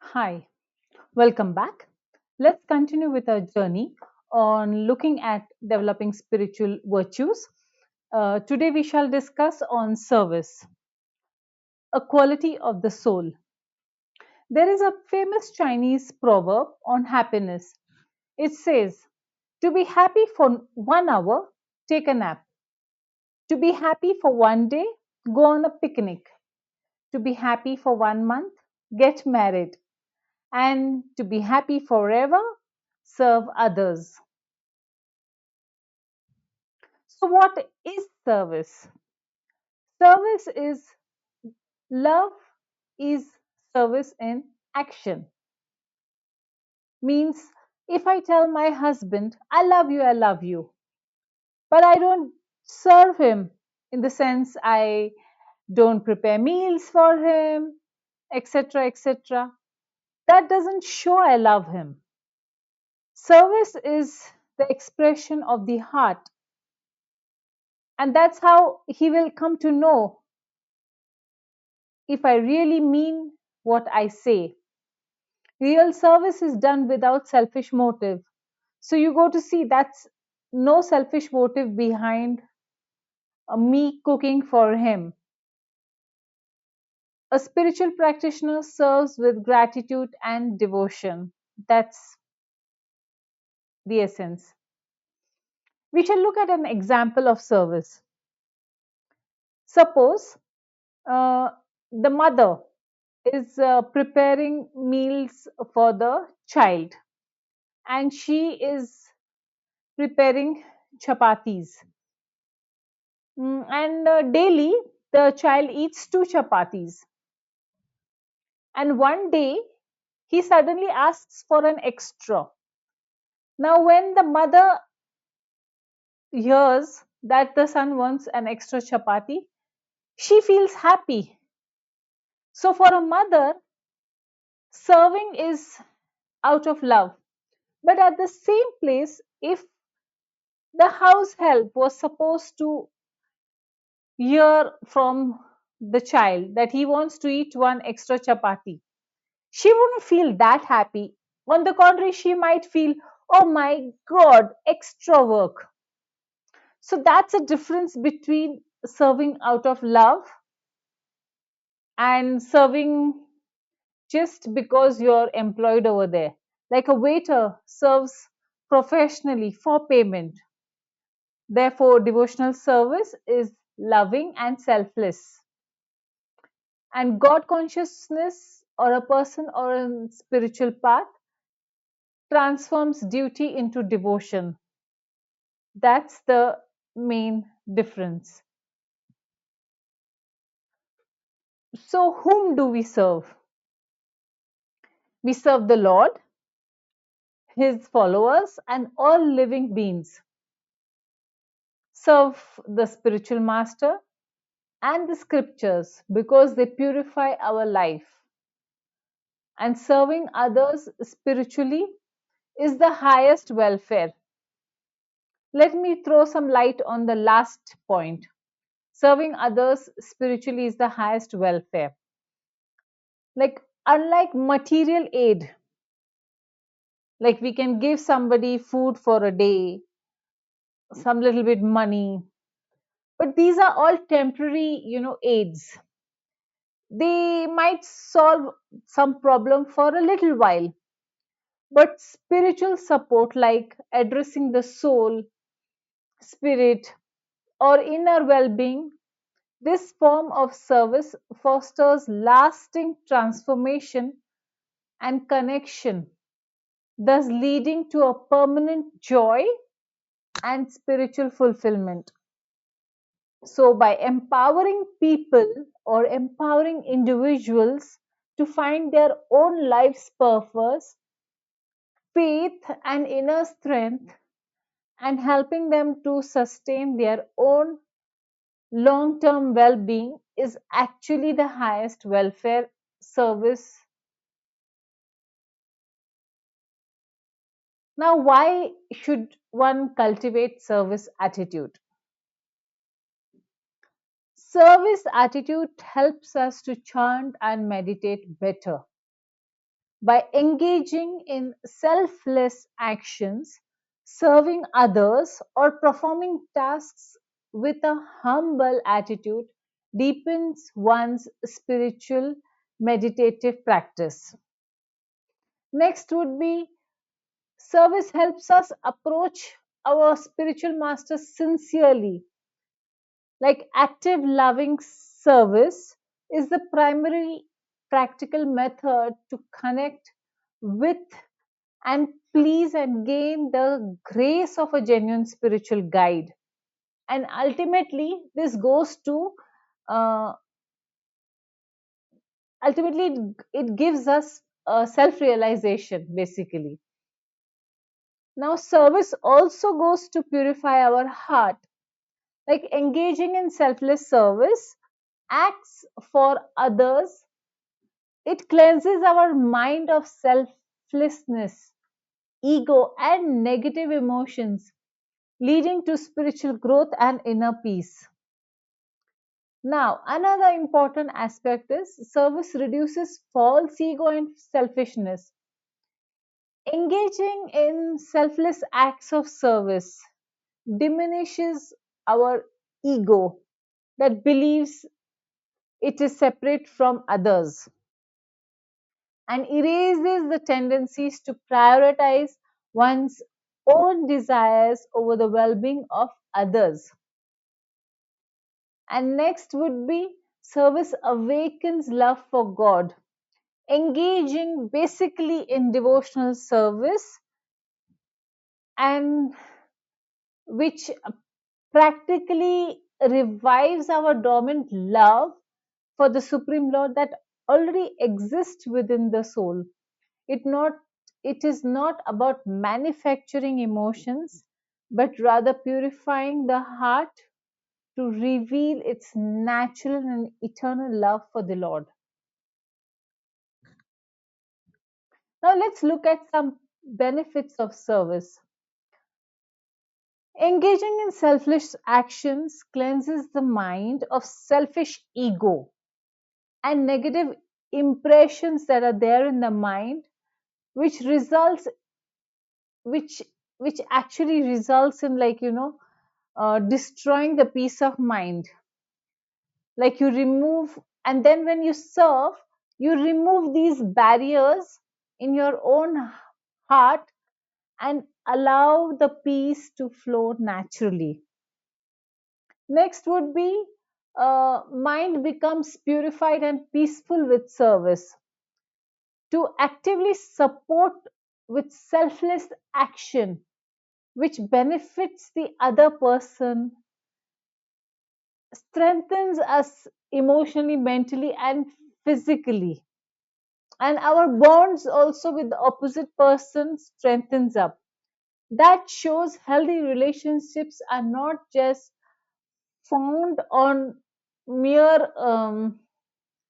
Hi, welcome back. Let's continue with our journey on looking at developing spiritual virtues. Today we shall discuss on service, a quality of the soul. There is a famous Chinese proverb on happiness. It says, to be happy for 1 hour, take a nap. To be happy for one day, go on a picnic. To be happy for 1 month, get married. And to be happy forever, serve others. So, what is service? Service is love, is service in action. Means if I tell my husband, I love you, but I don't serve him in the sense I don't prepare meals for him, etc., etc., that doesn't show I love him. Service is the expression of the heart, and that's how he will come to know if I really mean what I say. Real service is done without selfish motive. So you go to see that's no selfish motive behind me cooking for him. A spiritual practitioner serves with gratitude and devotion. That's the essence. We shall look at an example of service. Suppose uh, the mother is preparing meals for the child and she is preparing chapatis. And daily, the child eats two chapatis. And one day, he suddenly asks for an extra. Now, when the mother hears that the son wants an extra chapati, she feels happy. So, for a mother, serving is out of love. But at the same place, if the house help was supposed to hear from the child that he wants to eat one extra chapati, she wouldn't feel that happy. On the contrary, she might feel, oh my God, extra work. So that's a difference between serving out of love and serving just because you're employed over there. Like a waiter serves professionally for payment. Therefore, devotional service is loving and selfless. And God consciousness or a person or a spiritual path transforms duty into devotion. That's the main difference. So, whom do we serve? We serve the Lord, His followers, and all living beings. Serve the spiritual master and the scriptures because they purify our life. And serving others spiritually is the highest welfare. Let me throw some light on the last point. Serving others spiritually is the highest welfare. Like, unlike material aid, like we can give somebody food for a day, some little bit money, but these are all temporary, aids. They might solve some problem for a little while, but spiritual support like addressing the soul, spirit, or inner well-being, this form of service fosters lasting transformation and connection, thus leading to a permanent joy and spiritual fulfillment. So, by empowering people or empowering individuals to find their own life's purpose, faith, and inner strength, and helping them to sustain their own long term well being, is actually the highest welfare service. Now, why should one cultivate service attitude? Service attitude helps us to chant and meditate better. By engaging in selfless actions, serving others, or performing tasks with a humble attitude deepens one's spiritual meditative practice. Next would be service helps us approach our spiritual master sincerely. Like active loving service is the primary practical method to connect with and please and gain the grace of a genuine spiritual guide. And ultimately, this goes to uh, ultimately it gives us self realization basically. Now, service also goes to purify our heart. Like engaging in selfless service acts for others, it cleanses our mind of selflessness, ego, and negative emotions, leading to spiritual growth and inner peace. Now, another important aspect is service reduces false ego and selfishness. Engaging in selfless acts of service diminishes our ego that believes it is separate from others and erases the tendencies to prioritize one's own desires over the well being of others. And next would be service awakens love for God. Engaging basically in devotional service and which practically revives our dormant love for the Supreme Lord that already exists within the soul. It not it is not about manufacturing emotions, but rather purifying the heart to reveal its natural and eternal love for the Lord. Now let's look at some benefits of service. Engaging in selfless actions cleanses the mind of selfish ego and negative impressions that are there in the mind, which results which which actually results in destroying the peace of mind. Like you remove, and then when you serve, you remove these barriers in your own heart and allow the peace to flow naturally. Next would be mind becomes purified and peaceful with service. To actively support with selfless action, which benefits the other person, strengthens us emotionally, mentally, and physically. And our bonds also with the opposite person strengthens up. That shows healthy relationships are not just found on mere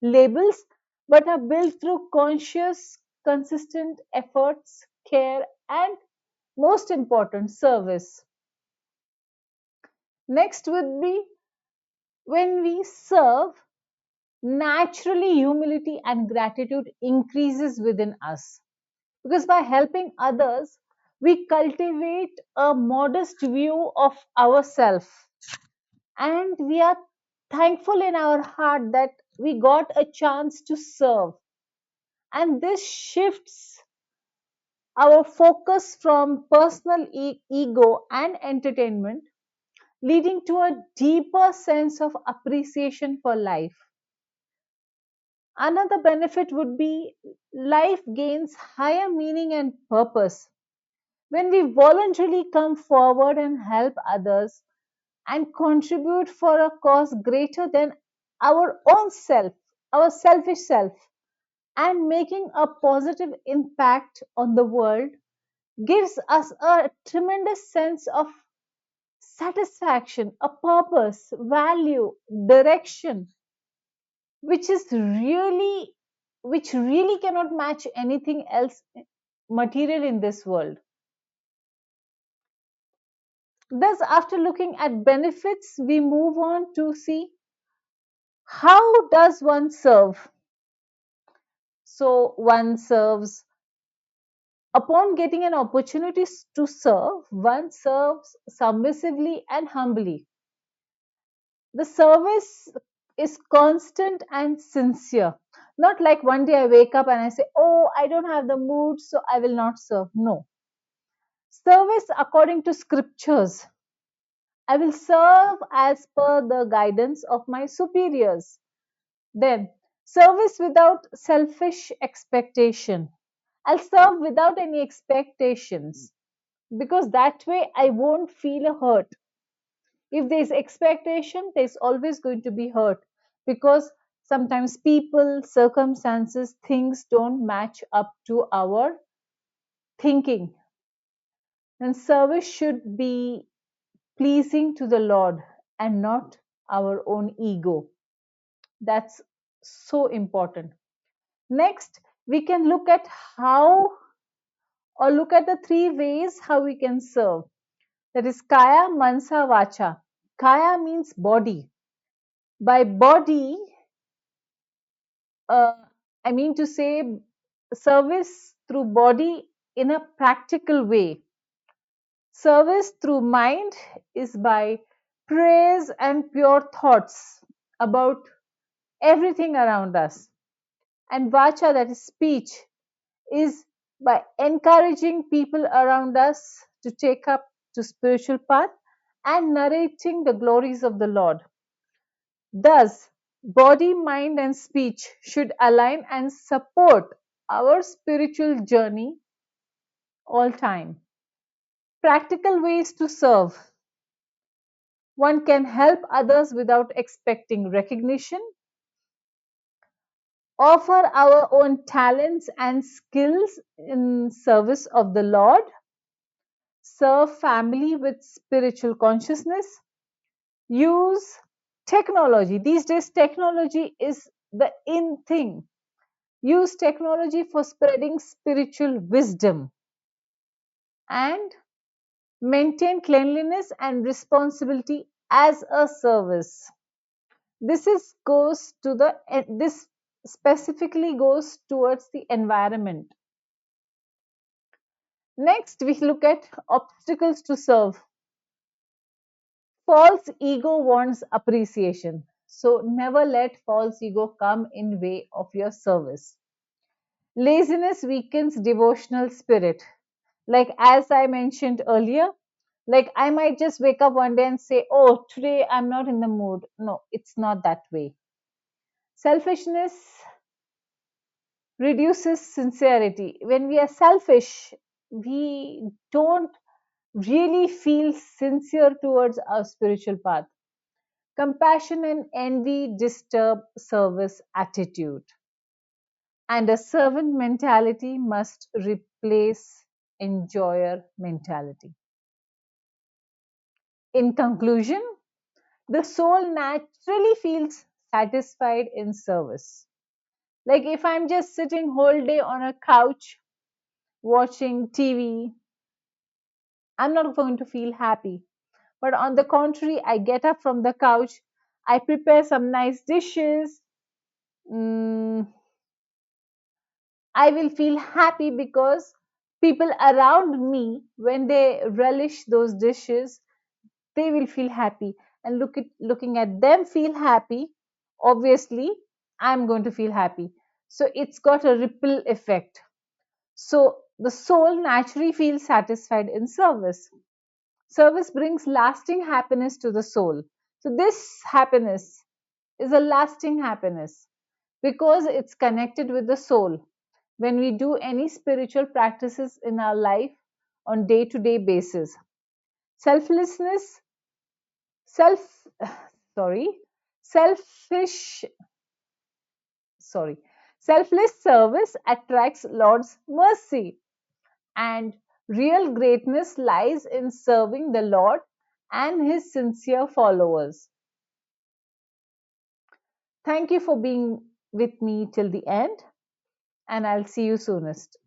labels, but are built through conscious, consistent efforts, care, and most important, service. Next would be when we serve, naturally humility and gratitude increases within us. Because by helping others, we cultivate a modest view of ourselves and we are thankful in our heart that we got a chance to serve. And this shifts our focus from personal ego and entertainment, leading to a deeper sense of appreciation for life. Another benefit would be life gains higher meaning and purpose. When we voluntarily come forward and help others and contribute for a cause greater than our own self, our selfish self, and making a positive impact on the world gives us a tremendous sense of satisfaction, a purpose, value, direction, which is really which really cannot match anything else material in this world. Thus, after looking at benefits, we move on to see how does one serve. So one serves. Upon getting an opportunity to serve, one serves submissively and humbly. The service is constant and sincere. Not like one day I wake up and I say, "Oh, I don't have the mood, so I will not serve." No. Service according to scriptures. I will serve as per the guidance of my superiors. Then, service without selfish expectation. I'll serve without any expectations because that way I won't feel a hurt. If there's expectation, there's always going to be hurt because sometimes people, circumstances, things don't match up to our thinking. And service should be pleasing to the Lord and not our own ego. That's so important. Next, we can look at how or look at the three ways how we can serve. That is kaya, mansa, vacha. Kaya means body. By body, uh, I mean to say service through body in a practical way. Service through mind is by praise and pure thoughts about everything around us. And vacha, that is speech, is by encouraging people around us to take up to spiritual path and narrating the glories of the Lord. Thus, body, mind, and speech should align and support our spiritual journey all time. Practical ways to serve. One can help others without expecting recognition, offer our own talents and skills in service of the Lord, serve family with spiritual consciousness, use technology. These days, technology is the in thing. Use technology for spreading spiritual wisdom and maintain cleanliness and responsibility as a service. This specifically goes towards the environment. Next, we look at obstacles to serve. False ego wants appreciation. So never let false ego come in way of your service. Laziness weakens devotional spirit. Like as I mentioned earlier, like I might just wake up one day and say, "Oh, today I'm not in the mood." No, it's not that way. Selfishness reduces sincerity. When we are selfish, we don't really feel sincere towards our spiritual path. Compassion and envy disturb service attitude, and a servant mentality must replace enjoyer mentality. In conclusion, the soul naturally feels satisfied in service. Like if I'm just sitting whole day on a couch watching TV, I'm not going to feel happy. But on the contrary, I get up from the couch, I prepare some nice dishes. mm, I will feel happy because people around me, when they relish those dishes, they will feel happy. And looking at them feel happy, obviously, I'm going to feel happy. So it's got a ripple effect. So the soul naturally feels satisfied in service. Service brings lasting happiness to the soul. So this happiness is a lasting happiness because it's connected with the soul. When we do any spiritual practices in our life on day to day basis, selflessness, self, sorry, selfish, sorry, selfless service attracts Lord's mercy, and real greatness lies in serving the Lord and his sincere followers. Thank you for being with me till the end, and I'll see you soonest.